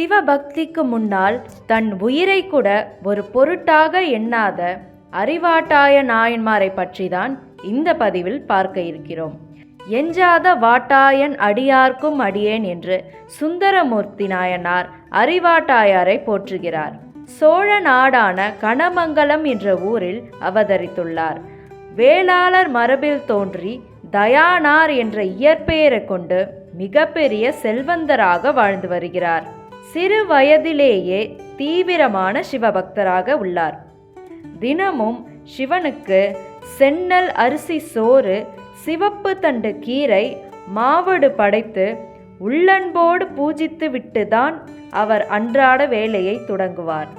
சிவபக்திக்கு முன்னால் தன் உயிரை கூட ஒரு பொருட்டாக எண்ணாத அறிவாட்டாய நாயன்மாரை பற்றிதான் இந்த பதிவில் பார்க்க இருக்கிறோம். எஞ்சாத வாட்டாயன் அடியார்க்கும் அடியேன் என்று சுந்தரமூர்த்தி நாயனார் அறிவாட்டாயாரை போற்றுகிறார். சோழ நாடான கனமங்கலம் என்ற ஊரில் அவதரித்துள்ளார். வேளாளர் மரபில் தோன்றி தயானார் என்ற இயற்பெயரை கொண்டு மிகப்பெரிய செல்வந்தராக வாழ்ந்து வருகிறார். சிறு வயதிலேயே தீவிரமான சிவபக்தராக உள்ளார். தினமும் சிவனுக்கு செந்நெல் அரிசி சோறு, சிவப்பு தண்டு கீரை, மாவடு படைத்து உள்ளன்போடு பூஜித்து விட்டுதான் அவர் அன்றாட வேலையை தொடங்குவார்.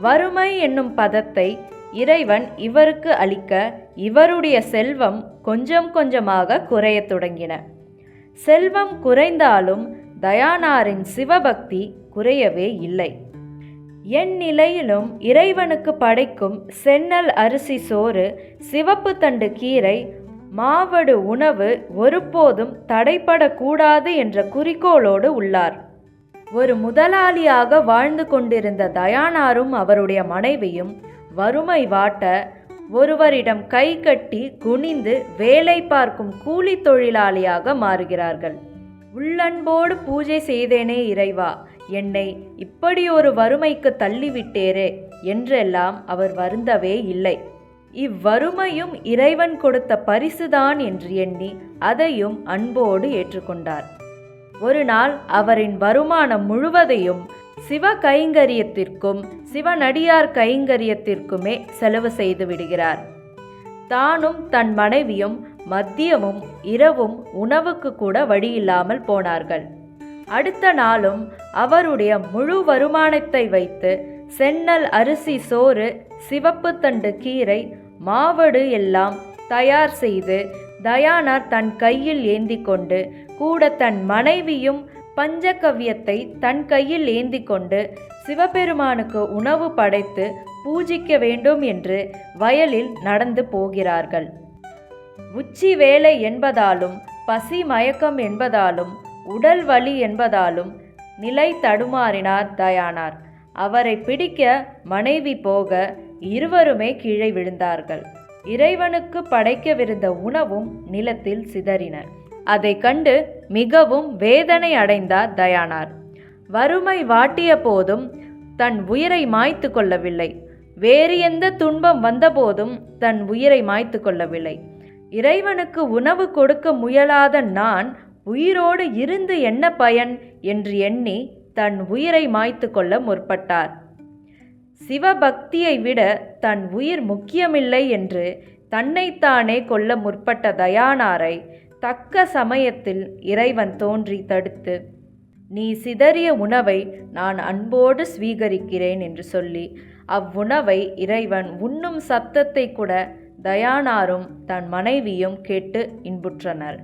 வறுமை என்னும் பதத்தை இறைவன் இவருக்கு அளிக்க இவருடைய செல்வம் கொஞ்சம் கொஞ்சமாக குறையத் தொடங்கின. செல்வம் குறைந்தாலும் தயானாரின் சிவபக்தி குறையவே இல்லை. என் நிலையிலும் இறைவனுக்கு படைக்கும் செந்நெல் அரிசி சோறு, சிவப்பு தண்டு கீரை, மாவடு உணவு ஒருபோதும் தடைப்படக்கூடாது என்ற குறிக்கோளோடு உள்ளார். ஒரு முதலாளியாக வாழ்ந்து கொண்டிருந்த தயானாரும் அவருடைய மனைவியும் வறுமை வாட்ட ஒருவரிடம் கை கட்டி குனிந்து வேலை பார்க்கும் கூலி தொழிலாளியாக மாறுகிறார்கள். உள்ளன்போடு பூஜை செய்தேனே இறைவா, என்னை இப்படி ஒரு வறுமைக்கு தள்ளிவிட்டேரே என்றெல்லாம் அவர் வருந்தவே இல்லை. இவ்வறுமையும் இறைவன் கொடுத்த பரிசுதான் என்று எண்ணி அதையும் அன்போடு ஏற்றுக்கொண்டார். ஒரு நாள் அவரின் வருமானம் முழுவதையும் சிவ கைங்கரியத்திற்கும் சிவனடியார் கைங்கரியத்திற்குமே செலவு செய்து விடுகிறார். தானும் தன் மனைவியும் மதியமும் இரவும் உணவுக்கு கூட வழியில்லாமல் போனார்கள். அடுத்த நாளும் அவருடைய முழு வருமானத்தை வைத்து செந்நெல் அரிசி சோறு, சிவப்பு தண்டு கீரை, மாவடு எல்லாம் தயார் செய்து தயானார் தன் கையில் ஏந்தி கொண்டு, கூட தன் மனைவியும் பஞ்சகவ்யத்தை தன் கையில் ஏந்தி கொண்டு சிவபெருமானுக்கு உணவு படைத்து பூஜிக்க வேண்டும் என்று வயலில் நடந்து போகிறார்கள். உச்சி வேலை என்பதாலும் பசி மயக்கம் என்பதாலும் உடல் வலி என்பதாலும் நிலை தடுமாறினார் தயானார். அவரை பிடிக்க மனைவி போக இருவருமே கீழே விழுந்தார்கள். இறைவனுக்கு படைக்கவிருந்த உணவும் நிலத்தில் சிதறின. அதை கண்டு மிகவும் வேதனை அடைந்தார் தயானார். வறுமை வாட்டிய போதும் தன் உயிரை மாய்த்து கொள்ளவில்லை. வேறு எந்த துன்பம் வந்தபோதும் தன் உயிரை மாய்த்து கொள்ளவில்லை. இறைவனுக்கு உணவு கொடுக்க முயலாத நான் உயிரோடு இருந்து என்ன பயன் என்று எண்ணி தன் உயிரை மாய்த்து கொள்ள முற்பட்டார். சிவபக்தியை விட தன் உயிர் முக்கியமில்லை என்று தன்னைத்தானே கொல்ல முற்பட்ட தயானாரை தக்க சமயத்தில் இறைவன் தோன்றி தடுத்து, நீ சிதறிய உணவை நான் அன்போடு ஸ்வீகரிக்கிறேன் என்று சொல்லி அவ்வுணவை இறைவன் உண்ணும் சத்தத்தை கூட தயானாரும் தன் மனைவியும் கேட்டு இன்புற்றனர்.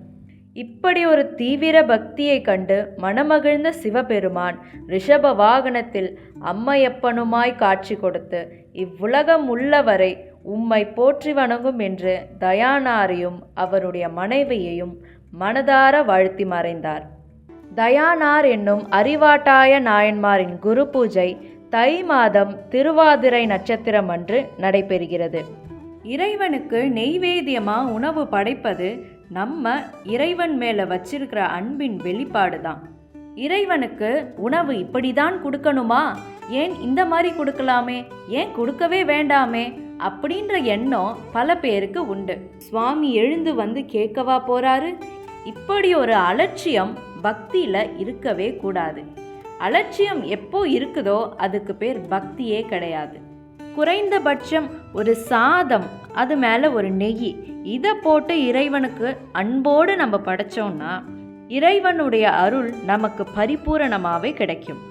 இப்படி ஒரு தீவிர பக்தியை கண்டு மனமகிழ்ந்த சிவபெருமான் ரிஷப வாகனத்தில் அம்மையப்பனுமாய் காட்சி கொடுத்து, இவ்வுலகம் உள்ளவரை உம்மை போற்றி வணங்கும் என்று தயானாரையும் அவருடைய மனைவியையும் மனதார வாழ்த்தி மறைந்தார். தயானார் என்னும் அறிவாட்டாய நாயன்மாரின் குரு பூஜை தை மாதம் திருவாதிரை நட்சத்திரம் அன்று நடைபெறுகிறது. இறைவனுக்கு நெய்வேத்தியமா உணவு படைப்பது நம்ம இறைவன் மேலே வச்சிருக்கிற அன்பின் வெளிப்பாடு தான். இறைவனுக்கு உணவு இப்படிதான் கொடுக்கணுமா, ஏன் இந்த மாதிரி கொடுக்கலாமே, ஏன் கொடுக்கவே வேண்டாமே அப்படின்ற எண்ணம் பல பேருக்கு உண்டு. சுவாமி எழுந்து வந்து கேட்கவா போறாரு? இப்படி ஒரு அலட்சியம் பக்தியில் இருக்கவே கூடாது. அலட்சியம் எப்போ இருக்குதோ அதுக்கு பேர் பக்தியே கிடையாது. குறைந்தபட்சம் ஒரு சாதம், அது மேலே ஒரு நெய், இதை போட்டு இறைவனுக்கு அன்போடு நம்ம படைச்சோம்னா இறைவனுடைய அருள் நமக்கு பரிபூரணமாகவே கிடைக்கும்.